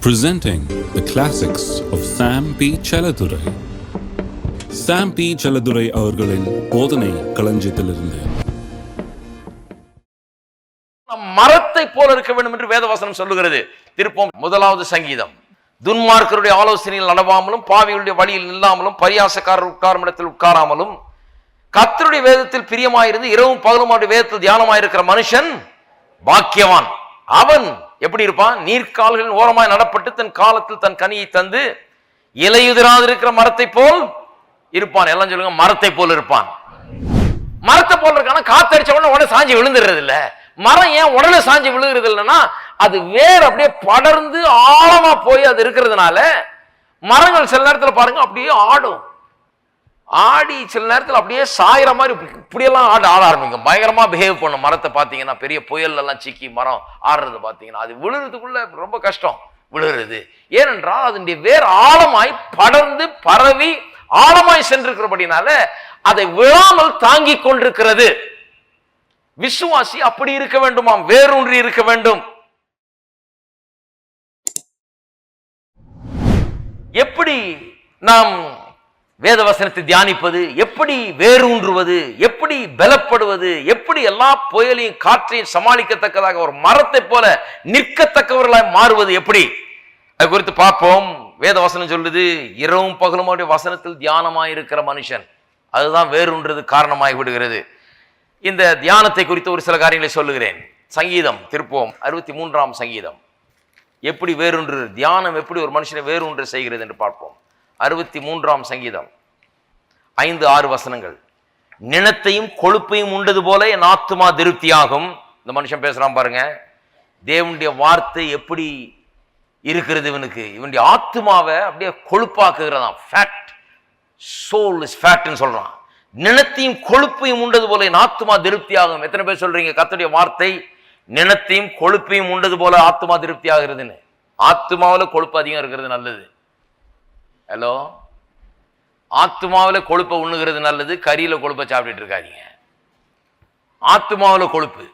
Presenting the classics of Sam P. Chaladurai. Sam P. Chaladurai அவர்களின் போதனை களஞ்சியத்திலிருந்து. மரத்தை போல இருக்க வேண்டும் என்று வேதவசனம் சொல்லுகிறது. திருப்பம் 1வது சங்கீதம். துன்மார்க்கருடைய ஆலோசனையில் நடவாமலும், பாவிகளுடைய வழியில் நில்லாமலும், பரியாசக்காரர் உட்காரும் இடத்தில் உட்காராமலும், கர்த்தருடைய வேதத்தில் பிரியமாயிருந்து இரவும் பகலும் அவருடைய வேதத்தில் தியானமாயிருக்கிற மனுஷன் பாக்கியவான். அவன் எப்படி இருப்பான்? நீர்க்கால்களின் ஓரமாய் நடப்பட்டு தன் காலத்தில் தன் கனியை தந்து இலையுதிராது இருக்கிற மரத்தை போல் இருப்பான். எல்லாம் சொல்லுங்க, மரத்தை போல் இருப்பான். மரத்தை போல் இருக்கான காத்தடிச்ச உடனே சாஞ்சி விழுந்துடுறது இல்ல. மரம் ஏன் உடனே சாஞ்சி விழுகிறது இல்லைன்னா, அது வேர் அப்படியே படர்ந்து ஆழமா போய் அது இருக்கிறதுனால மரங்கள் சில நேரத்தில் பாருங்க அப்படியே ஆடும். ஆடி சில நேரத்தில் அப்படியே சாயிற மாதிரி இப்படியெல்லாம் ஆட ஆரம்பிக்கும். பயங்கரமா பிஹேவ் பண்ணும். மரத்தை பார்த்தீங்கன்னா பெரிய புயல் எல்லாம் சிக்கி மரம் ஆடுறது பார்த்தீங்கன்னா அது விழுறதுக்குள்ள ரொம்ப கஷ்டம் விழுகிறது. ஏனென்றால் அதனுடைய வேர் ஆழமாய் படர்ந்து பரவி ஆழமாய் சென்றிருக்கிறபடினால அதை விழாமல் தாங்கி கொண்டிருக்கிறது. விசுவாசி அப்படி இருக்க வேண்டுமாம், வேரூன்றி இருக்க வேண்டும். எப்படி நாம் வேதவசனத்தை தியானிப்பது, எப்படி வேரூன்றுவது, எப்படி பலப்படுவது, எப்படி எல்லா புயலையும் காற்றையும் சமாளிக்கத்தக்கதாக ஒரு மரத்தை போல நிற்கத்தக்கவர்களாய் மாறுவது எப்படி, அது குறித்து பார்ப்போம். வேதவசனம் சொல்லுது, இரவும் பகலும் வசனத்தில் தியானமாயிருக்கிற மனுஷன், அதுதான் வேரூன்றது காரணமாகி விடுகிறது. இந்த தியானத்தை குறித்து ஒரு சில காரியங்களை சொல்லுகிறேன். சங்கீதம் திருப்போம் 63ஆம் சங்கீதம். எப்படி வேரூன்று தியானம் எப்படி ஒரு மனுஷனை வேரூன்று செய்கிறது என்று பார்ப்போம். 63ஆம் சங்கீதம் 5-6 வசனங்கள். நிலத்தையும் கொழுப்பையும் உண்டது போல என் ஆத்துமா திருப்தியாகும். இந்த மனுஷன் பேசுறான் பாருங்க, தேவனுடைய வார்த்தை எப்படி இருக்கிறது இவனுக்கு. இவனுடைய ஆத்துமாவை அப்படியே கொழுப்பாக்குகிறதான். ஃபேட், சோல் இஸ் ஃபேட்னு சொல்றான். நிலத்தையும் கொழுப்பையும் உண்டது போல என் ஆத்துமா திருப்தியாகும். எத்தனை பேர் சொல்றீங்க கர்த்தருடைய வார்த்தை நிலத்தையும் கொழுப்பையும் உண்டது போல ஆத்துமா திருப்தி ஆகிறதுன்னு? ஆத்துமாவில் கொழுப்பு அதிகம் இருக்கிறது நல்லது. ஹலோ, ஆத்துமாவில் கொழுப்பை உண்ணுகிறது நல்லது, கறியில கொழுப்பை சாப்பிட்டுட்டு இருக்காதீங்க. ஆத்துமாவில் கொழுப்பு.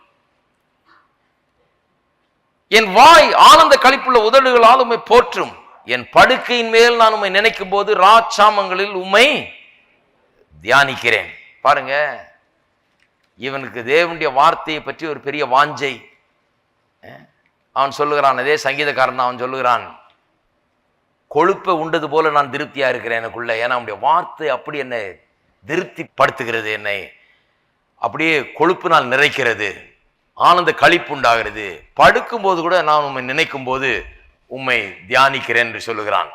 என் வாய் ஆனந்த களிப்புள்ள உதடுகளால் உம்மை போற்றும், என் படுக்கையின் மேல் நான் உம்மை நினைக்கும் போது ராச்சாமங்களில் உம்மை தியானிக்கிறேன். பாருங்க, இவனுக்கு தேவனுடைய வார்த்தையை பற்றி ஒரு பெரிய வாஞ்சை. அவன் சொல்லுகிறான், அதே சங்கீதக்காரன் தான், அவன் சொல்லுகிறான், கொழுப்பை உண்டது போல நான் திருப்தியா இருக்கிறேன் எனக்குள்ள. ஏன்னா அவனுடைய வார்த்தை அப்படி என்னை திருப்தி படுத்துகிறது, என்னை அப்படியே கொழுப்பினால் நிறைக்கிறது, ஆனந்த களிப்பு உண்டாகிறது. படுக்கும்போது கூட நான் உம்மை நினைக்கும் போது உம்மை தியானிக்கிறேன் என்று சொல்லுகிறான்.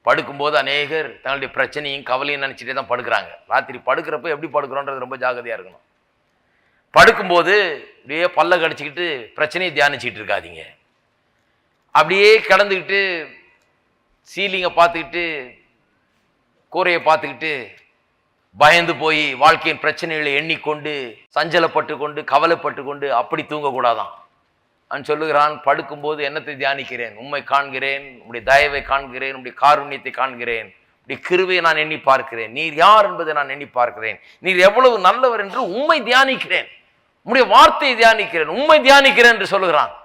படுக்கும்போது அநேகர் தங்களுடைய பிரச்சனையும் கவலையும் நினைச்சிட்டே தான் படுக்கிறாங்க. ராத்திரி படுக்கிறப்ப எப்படி படுக்கிறோன்றது ரொம்ப ஜாகிரதையா இருக்கணும். படுக்கும்போது அப்படியே பல்ல கடிச்சிக்கிட்டு பிரச்சனையை தியானிச்சுக்கிட்டு இருக்காதீங்க. அப்படியே கிடந்துக்கிட்டு சீலிங்கை பார்த்துக்கிட்டு கூரையை பார்த்துக்கிட்டு பயந்து போய் வாழ்க்கையின் பிரச்சனைகளை எண்ணிக்கொண்டு சஞ்சலப்பட்டு கொண்டு கவலைப்பட்டு கொண்டு அப்படி தூங்கக்கூடாதான். அவன் சொல்லுகிறான், படுக்கும்போது என்னத்தை தியானிக்கிறேன்? உம்மை காண்கிறேன், உம்முடைய தயவை காண்கிறேன், உம்முடைய காருண்யத்தை காண்கிறேன், உம்முடைய கிருபையை நான் எண்ணி பார்க்கிறேன், நீர் யார் என்பதை நான் எண்ணி பார்க்கிறேன், நீர் எவ்வளவு நல்லவர் என்று உம்மை தியானிக்கிறேன், உம்முடைய வார்த்தையை தியானிக்கிறேன், உம்மை தியானிக்கிறேன் என்று சொல்லுகிறான்.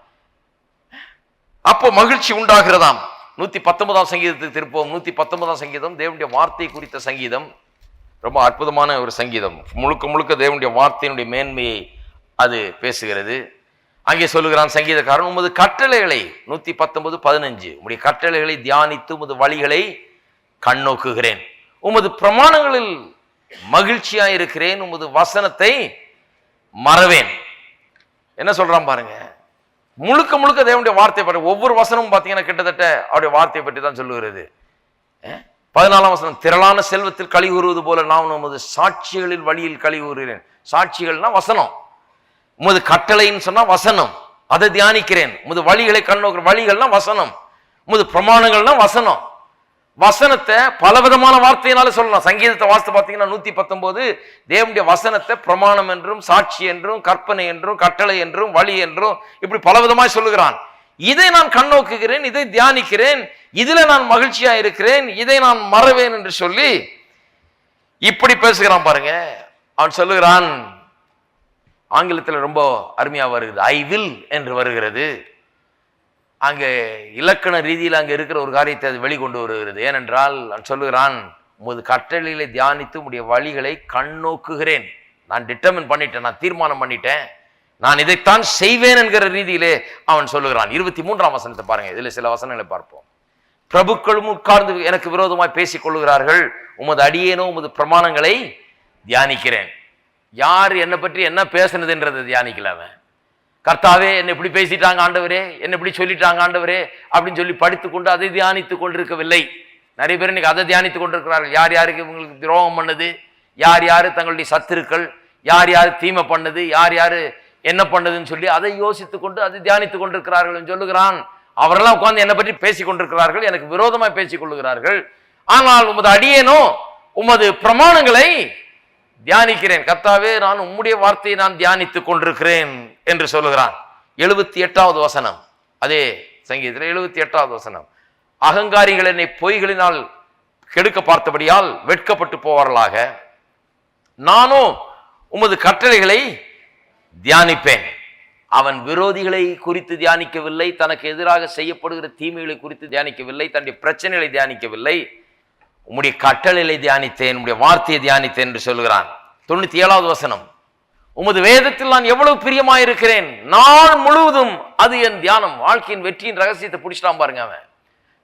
அப்போ மகிழ்ச்சி உண்டாகிறதாம். 119ஆம் சங்கீதத்துக்கு திருப்போம். 119ஆம் சங்கீதம் தேவனுடைய வார்த்தை குறித்த சங்கீதம். ரொம்ப அற்புதமான ஒரு சங்கீதம். முழுக்க முழுக்க தேவனுடைய வார்த்தையினுடைய மேன்மையை அது பேசுகிறது. அங்கே சொல்லுகிறான் சங்கீதக்காரன், உமது கட்டளைகளை 119:15 உம்முடைய கட்டளைகளை தியானித்து உமது வழிகளை கண்ணோக்குகிறேன், உமது பிரமாணங்களில் மகிழ்ச்சியா இருக்கிறேன், உமது வசனத்தை மறவேன். என்ன சொல்றான் பாருங்க, முழுக்க முழுக்க தேவனுடைய வார்த்தை பாருங்க. ஒவ்வொரு வசனமும் பார்த்தீங்கன்னா கிட்டத்தட்ட அவருடைய வார்த்தையை பற்றி தான் சொல்லுகிறது. 14ஆம் வசனம், திரளான செல்வத்தில் களி கூறுவது போல நான் உமது சாட்சிகளில் வழியில் களி கூறுகிறேன். சாட்சிகள்னா வசனம். உமது கட்டளைன்னு சொன்னா வசனம், அதை தியானிக்கிறேன். உமது வழிகளை கண்ணோக்கிற வழிகள்னா வசனம், உமது பிரமாணங்கள்னா வசனம். வசனத்தை பலவிதமான வார்த்தையினால சொல்லலாம். சங்கீதத்தை வாசித்து பார்த்தீங்கன்னா 119 தேவனுடைய வசனத்தை பிரமாணம் என்றும் சாட்சி என்றும் கற்பனை என்றும் கட்டளை என்றும் வழி என்றும் இப்படி பலவிதமாய் சொல்லுகிறான். இதை நான் கண்ணோக்குகிறேன், இதை தியானிக்கிறேன், இதுல நான் மகிழ்ச்சியா இருக்கிறேன், இதை நான் மறவேன் என்று சொல்லி இப்படி பேசுகிறான் பாருங்க. அவன் சொல்லுகிறான், ஆங்கிலத்தில் ரொம்ப அருமையாக வருகிறது, ஐ வில் என்று வருகிறது. அங்கே இலக்கண ரீதியில் அங்கே இருக்கிற ஒரு காரியத்தை அது வெளிக்கொண்டு வருகிறது. ஏனென்றால் சொல்லுகிறான், உமது கட்டளைகளை தியானித்து உடைய வழிகளை கண்ணோக்குகிறேன். நான் டிட்டர்மின் பண்ணிட்டேன், நான் தீர்மானம் பண்ணிட்டேன், நான் இதைத்தான் செய்வேன் என்கிற ரீதியிலே அவன் சொல்லுகிறான். 23ஆம் வசனத்தை பாருங்க, இதுல சில வசனங்களை பார்ப்போம். பிரபுக்களும் உட்கார்ந்து எனக்கு விரோதமாய் பேசிக் கொள்ளுகிறார்கள், உமது அடியேனோ உமது பிரமாணங்களை தியானிக்கிறேன். யார் என்னை பற்றி என்ன பேசுனதுன்றதை தியானிக்கல அவன். கர்த்தாவே என்னை இப்படி பேசிட்டாங்க ஆண்டவரே, என்னை இப்படி சொல்லிட்டாங்க ஆண்டவரே அப்படின்னு சொல்லி படித்து கொண்டு அதை தியானித்து கொண்டிருக்கவில்லை. நிறைய பேர் இன்னைக்கு அதை தியானித்து கொண்டிருக்கிறார்கள். யார் யாருக்கு இவங்களுக்கு துரோகம் பண்ணது, யார் யாரு தங்களுடைய சத்துருக்கள், யார் யாரு தீமை பண்ணது, யார் யாரு என்ன பண்ணதுன்னு சொல்லி அதை யோசித்துக் கொண்டு அதை தியானித்துக் கொண்டிருக்கிறார்கள் சொல்லுகிறான். அவரெல்லாம் உட்கார்ந்து என்னை பற்றி பேசிக் கொண்டிருக்கிறார்கள், எனக்கு விரோதமாய் பேசிக் கொள்ளுகிறார்கள். ஆனால் உமது அடியேனோ உமது பிரமாணங்களை தியானிக்கிறேன். கர்த்தாவே நான் உம்முடைய வார்த்தையை நான் தியானித்துக் கொண்டிருக்கிறேன் என்று சொல்லுகிறான். 78வது வசனம், அதே சங்கீதத்தில் 78வது வசனம். அகங்காரிகள் என்னை பொய்களினால் கெடுக்க பார்த்தபடியால் வெட்கப்பட்டு போவார்களாக, நானோ உமது கட்டளைகளை தியானிப்பேன். அவன் விரோதிகளை குறித்து தியானிக்கவில்லை, தனக்கு எதிராக செய்யப்படுகிற தீமைகளை குறித்து தியானிக்கவில்லை, தன்னுடைய பிரச்சனைகளை தியானிக்கவில்லை, உம்முடைய கட்டளைகளை தியானித்தேன், உம்முடைய வார்த்தையை தியானித்தேன் என்று சொல்லுகிறான். 97வது வசனம், உமது வேதத்தில் நான் எவ்வளவு பிரியமாயிருக்கிறேன், நாள் முழுவதும் அது என் தியானம். வாழ்க்கையின் வெற்றியின் ரகசியத்தை பிடிச்சிட்டான் பாருங்க அவன்.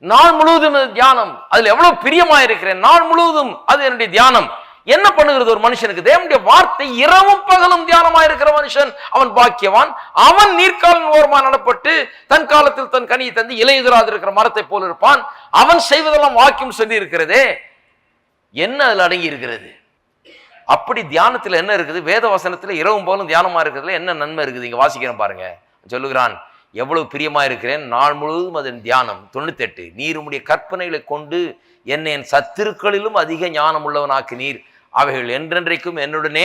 நாள் முழுவதும் தியானம், அதுல எவ்வளவு பிரியமாயிருக்கிறேன், நாள் முழுவதும் அது என்னுடைய தியானம். என்ன பண்ணுகிறது ஒரு மனுஷனுக்கு? தேவனுடைய வார்த்தை இரவும் பகலும் தியானமா இருக்கிற மனுஷன் அவன் பாக்கியவான். அவன் நீர்க்காலின் ஓரமா நடப்பட்டு தன் காலத்தில் தன் கனியை தந்து இலையுதிராது இருக்கிற மரத்தை போல் இருப்பான். அவன் செய்வதெல்லாம் வாக்கியம் சொல்லி இருக்கிறதே, என்ன அதுல அடங்கி இருக்கிறது? அப்படி தியானத்துல என்ன இருக்குது? வேத வசனத்துல இரவும் பகலும் தியானமா இருக்கிறதுல என்ன நன்மை இருக்குது? இங்க வாசிக்கிறேன் பாருங்க. சொல்லுகிறான், எவ்வளவு பிரியமா இருக்கிறேன், நாள் முழுவதும் அதன் தியானம். 98, நீர் உம்முடைய கற்பனைகளை கொண்டு என்னை என் சத்துருக்களிலும் அதிக ஞானம் உள்ளவனாக்கு நீர், அவைகள் என்றென்றைக்கும் என்னுடனே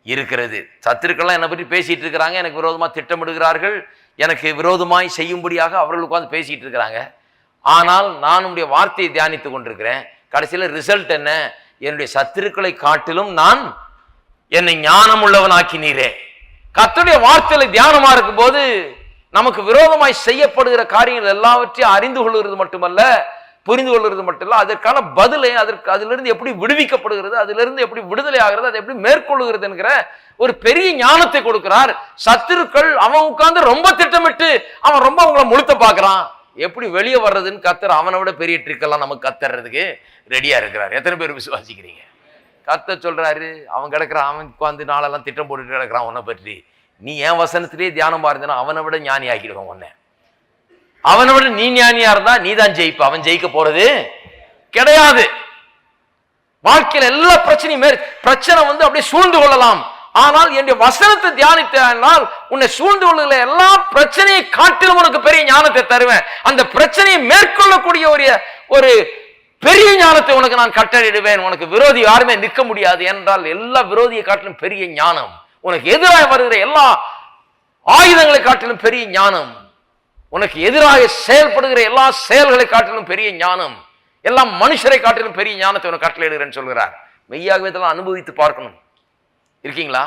இருக்கிறது. சத்துருக்கள்லாம் என்னை பற்றி பேசிட்டு இருக்கிறாங்க, எனக்கு விரோதமாக திட்டமிடுகிறார்கள், எனக்கு விரோதமாய் செய்யும்படியாக அவர்கள் உட்கார்ந்து பேசிட்டு இருக்கிறாங்க. ஆனால் நான் உடைய வார்த்தையை தியானித்து கொண்டிருக்கிறேன். கடைசியில் ரிசல்ட் என்ன? என்னுடைய சத்துருக்களை காட்டிலும் நான் என்னை ஞானம் உள்ளவனாக்கினீரே. கர்த்தருடைய வார்த்தையில தியானமா இருக்கும் போது நமக்கு விரோதமாய் செய்யப்படுகிற காரியங்கள் எல்லாவற்றையும் அறிந்து கொள்கிறது மட்டுமல்ல, புரிந்து கொள்வது மட்டும் இல்ல, அதற்கான பதிலை அதிலிருந்து எப்படி விடுவிக்கப்படுகிறது, அதிலிருந்து எப்படி விடுதலை ஆகிறது, அதை எப்படி மேற்கொள்ளுகிறது என்கிற ஒரு பெரிய ஞானத்தை கொடுக்கிறார். சத்துருக்கள் அவன் உட்கார்ந்து ரொம்ப திட்டமிட்டு அவன் ரொம்ப அவங்கள முழுத்த பார்க்கிறான். எப்படி வெளியே வர்றதுன்னு கர்த்தர் அவனை விட பெரிய ட்ரிக்கெல்லாம் நமக்கு கத்துறதுக்கு ரெடியா இருக்கிறார். எத்தனை பேர் விசுவாசிக்கிறீங்க? கர்த்தர் சொல்றாரு, அவன் கிடக்குறான், அவன் உட்கார்ந்து நாளெல்லாம் திட்டம் போட்டுட்டு கிடக்குறான் உன்னை பற்றி. நீ என் வசனத்திலேயே தியானம் பாருந்தனா அவனை விட ஞானி ஆக்கிடுவான் உன்னை. அவனை விட நீ ஞானியா இருந்தா நீ தான் ஜெயிப்ப, அவன் ஜெயிக்க போறது கிடையாது. வாழ்க்கையில எல்லா பிரச்சனையும் பிரச்சனை அப்படியே சூழ்ந்து கொள்ளலாம். ஆனால் என்னுடைய வசனத்தை தியானித்தால் உன்னை சூழ்ந்து கொள்ளுகிற எல்லா பிரச்சனையை காட்டிலும் உனக்கு பெரிய ஞானத்தை தருவேன். அந்த பிரச்சனையை மேற்கொள்ளக்கூடிய ஒரு பெரிய ஞானத்தை உனக்கு நான் கட்டளையிடுவேன். உனக்கு விரோதி யாருமே நிற்க முடியாது என்றால் எல்லா விரோதியை காட்டிலும் பெரிய ஞானம். உனக்கு எதிராக வருகிற எல்லா ஆயுதங்களை காட்டிலும் பெரிய ஞானம். உனக்கு எதிராக செயல்படுகிற எல்லா செயல்களை காட்டிலும் பெரிய ஞானம். எல்லா மனுஷரை காட்டிலும் பெரிய ஞானத்தை உனக்கு கட்டளையிடுகிறேன்னு சொல்கிறார். மெய்யாகவே இதெல்லாம் அனுபவித்து பார்க்கணும். இருக்கீங்களா?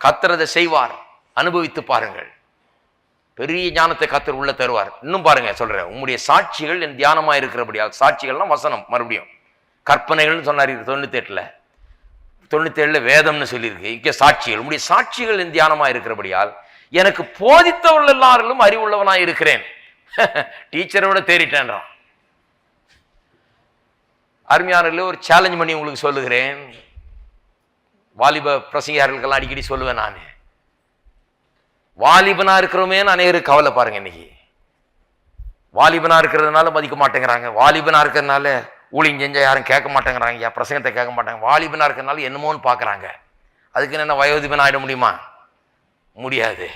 கர்த்தர் அதை செய்வார், அனுபவித்து பாருங்கள். பெரிய ஞானத்தை கர்த்தர் உள்ள தருவார். இன்னும் பாருங்க, சொல்றேன், உம்முடைய சாட்சிகள் என் தியானமா இருக்கிறபடியா. சாட்சிகள்னா வசனம், மறுபடியும் கற்பனைகள்னு சொன்னார் 97 வேதம்னு சொல்லியிருக்கு. இங்க சாட்சிகள், உம்முடைய சாட்சிகள் என் தியானமா இருக்கிறபடியால் எனக்கு போதித்தவர்கள் எல்லாரிலும் அறிவுள்ளவனாய் இருக்கிறேன். டீச்சரை விட தேறிட்டேன்றான். அருமையானவர்களே, ஒரு சேலஞ்ச் பண்ணி உங்களுக்கு சொல்லுகிறேன். வாலிப பிரசங்கியார்களுக்கெல்லாம் அடிக்கடி சொல்லுவேன் நான், வாலிபனா இருக்கிறோமே அநேகருக்கு கவலை பாருங்க. இன்னைக்கு வாலிபனா இருக்கிறதுனால மதிக்க மாட்டேங்கிறாங்க, வாலிபனா இருக்கிறதுனால ஊழியம் செஞ்சா யாரும் கேட்க மாட்டேங்கிறாங்க, பிரசங்கத்தை கேட்க மாட்டாங்க, வாலிபனா இருக்கிறதுனால என்னமோன்னு பார்க்குறாங்க. அதுக்கு என்ன வயோதிபன் ஆகிட முடியுமா? முடியாது.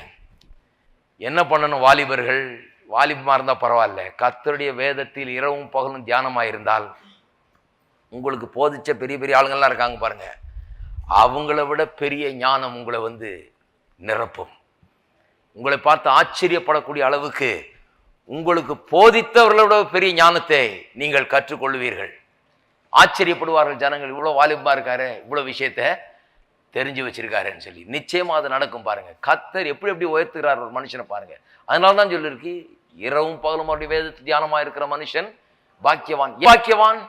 என்ன பண்ணணும்? வாலிபர்கள் வாலிபமா இருந்தால் பரவாயில்ல, கர்த்தருடைய வேதத்தில் இரவும் பகலும் தியானமாக இருந்தால் உங்களுக்கு போதிச்ச பெரிய பெரிய ஆளுங்கள்லாம் இருக்காங்க பாருங்க, அவங்கள விட பெரிய ஞானம் உங்களை நிரப்பும். உங்களை பார்த்து ஆச்சரியப்படக்கூடிய அளவுக்கு உங்களுக்கு போதித்தவர்களை விட பெரிய ஞானத்தை நீங்கள் கற்றுக்கொள்வீர்கள். ஆச்சரியப்படுவார்கள் ஜனங்கள், இவ்வளோ வாலிபமா இருக்காரு, இவ்வளோ விஷயத்த தெரிஞ்சு வச்சிருக்காருன்னு சொல்லி நிச்சயமா அது நடக்கும். பாருங்க, கர்த்தர் எப்படி எப்படி உயர்த்துகிறார் ஒரு மனுஷனை பாருங்க. அதனால தான் சொல்லிருக்கு, இரவும் பகலும் அவருடைய வேதத்து தியானமா இருக்கிற மனுஷன் பாக்கியவான். பாக்கியவான்,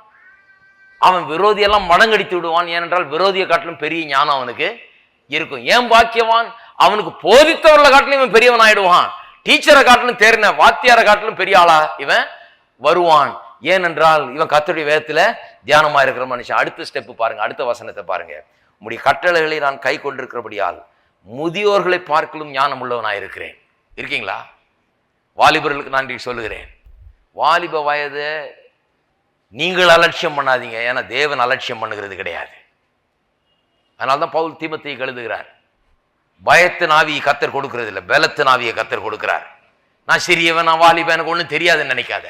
அவன் விரோதியெல்லாம் மடங்கடித்து விடுவான். ஏனென்றால் விரோதியை காட்டிலும் பெரிய ஞானம் அவனுக்கு இருக்கும். ஏன் பாக்கியவான்? அவனுக்கு போதித்தவர்களை காட்டிலும் இவன் பெரியவன் ஆயிடுவான். டீச்சரை காட்டிலும் தேர்ன வாத்தியாரை காட்டிலும் பெரிய ஆளா இவன் வருவான். ஏனென்றால் இவன் கர்த்தருடைய வேதத்துல தியானமா இருக்கிற மனுஷன். அடுத்த ஸ்டெப் பாருங்க, அடுத்த வசனத்தை பாருங்க. உம்முடைய கட்டளைகளை நான் கை கொண்டிருக்கிறபடியால் முதியோர்களை பார்க்கலும் ஞானம் உள்ளவனாயிருக்கிறேன். இருக்கீங்களா? வாலிபர்களுக்கு நான் சொல்லுகிறேன், வாலிப வயதை நீங்கள் அலட்சியம் பண்ணாதீங்க. ஏன்னா தேவன் அலட்சியம் பண்ணுகிறது கிடையாது. அதனால்தான் பவுல் தீமோத்தேயுக்கு எழுதுகிறார், பயத்தின் ஆவியை கர்த்தர் கொடுக்கிறது இல்லை, பலத்தின் ஆவியை கர்த்தர் கொடுக்கிறார். நான் சிறியவன், நான் வாலிபன், எனக்கு ஒன்றும் தெரியாதுன்னு நினைக்காத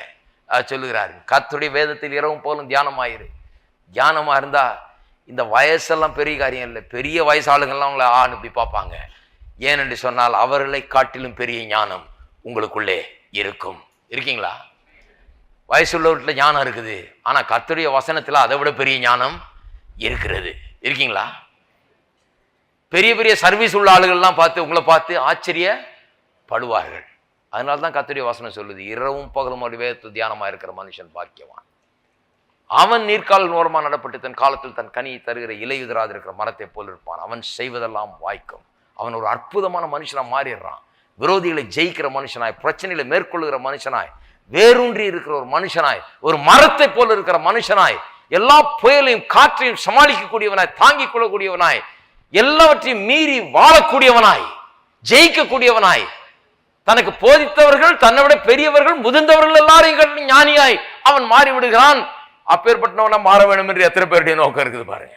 சொல்லுகிறார். கர்த்தருடைய வேதத்தில் இரவும் போலும் தியானமாயிரு. தியானமா இருந்தா இந்த வயசெல்லாம் பெரிய காரியம் இல்லை. பெரிய வயசாளுங்கள்லாம் அவங்கள இப்படி பார்ப்பாங்க. ஏனென்று சொன்னால் அவர்களை காட்டிலும் பெரிய ஞானம் உங்களுக்குள்ளே இருக்கும். இருக்கீங்களா? வயசுள்ளவர்கிட்ட ஞானம் இருக்குது, ஆனா கர்த்தருடைய வசனத்துல அதை விட பெரிய ஞானம் இருக்கிறது. இருக்கீங்களா? பெரிய பெரிய சர்வீஸ் உள்ள ஆளுகள்லாம் பார்த்து உங்களை பார்த்து ஆச்சரியப்படுவார்கள். அதனால தான் கர்த்தருடைய வசனம் சொல்லுது, இரவும் பகலும் வேதத்து தியானமா இருக்கிற மனுஷன் பாக்கியவான். அவன் நீர்க்கால் ஓரமா நடப்பட்டு தன் காலத்தில் தன் கனியை தருகிற இலையுதிராது இருக்கிற மரத்தை போல் இருப்பான். அவன் செய்வதெல்லாம் வாய்க்கும். அவன் ஒரு அற்புதமான மனுஷனா மாறிடுறான். விரோதிகளை ஜெயிக்கிற மனுஷனாய், பிரச்சனைகளை மேற்கொள்ளுகிற மனுஷனாய், வேரூன்றி இருக்கிற ஒரு மனுஷனாய், ஒரு மரத்தை போல இருக்கிற மனுஷனாய், எல்லா புயலையும் காற்றையும் சமாளிக்கக்கூடியவனாய், தாங்கிக் கொள்ளக்கூடியவனாய், எல்லாவற்றையும் மீறி வாழக்கூடியவனாய், ஜெயிக்கக்கூடியவனாய், தனக்கு போதித்தவர்கள், தன்னை விட பெரியவர்கள், முதிர்ந்தவர்கள் எல்லாரையும் ஞானியாய் அவன் மாறிவிடுகிறான். அப்பேற்பட்டவனா மாற வேண்டும் என்று எத்தனை பேருடைய நோக்கம் இருக்குது பாருங்க.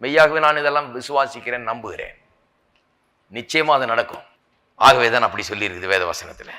மெய்யாகவே நான் இதெல்லாம் விசுவாசிக்கிறேன், நம்புகிறேன். நிச்சயமா அது நடக்கும். ஆகவே தான் அப்படி சொல்லி இருக்குது வேத வசனத்துல.